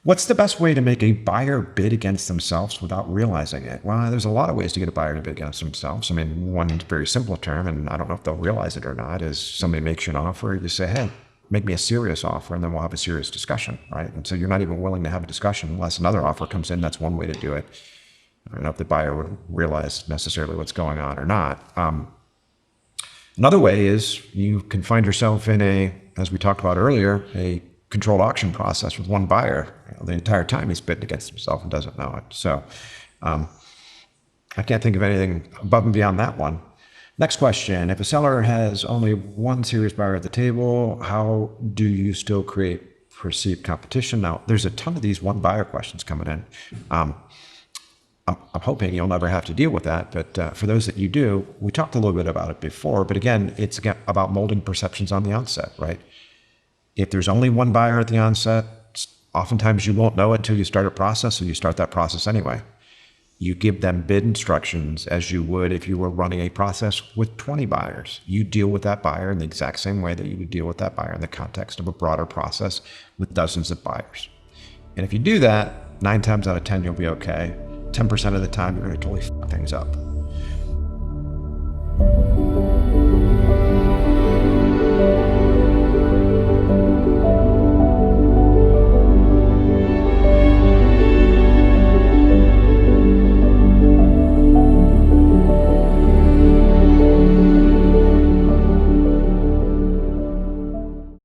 What's the best way to make a buyer bid against themselves without realizing it? Well, there's a lot of ways to get a buyer to bid against themselves. I mean, one very simple term, and I don't know if they'll realize it or not, is somebody makes you an offer, you say, hey, make me a serious offer, and then we'll have a serious discussion, right? And so you're not even willing to have a discussion unless another offer comes in. That's one way to do it. I don't know if the buyer would realize necessarily what's going on or not. Another way is you can find yourself in a, as we talked about earlier, a controlled auction process with one buyer. The entire time he's bidding against himself and doesn't know it. So I can't think of anything above and beyond that one. Next question. If a seller has only one serious buyer at the table, how do you still create perceived competition? Now, there's a ton of these one buyer questions coming in. I'm hoping you'll never have to deal with that, but for those that you do, we talked a little bit about it before, but again, it's about molding perceptions on the onset, right? If there's only one buyer at the onset, oftentimes you won't know it until you start a process, so you start that process anyway. You give them bid instructions as you would if you were running a process with 20 buyers. You deal with that buyer in the exact same way that you would deal with that buyer in the context of a broader process with dozens of buyers. And if you do that, 9 times out of 10, you'll be okay. 10% of the time, you're going to totally fuck things up.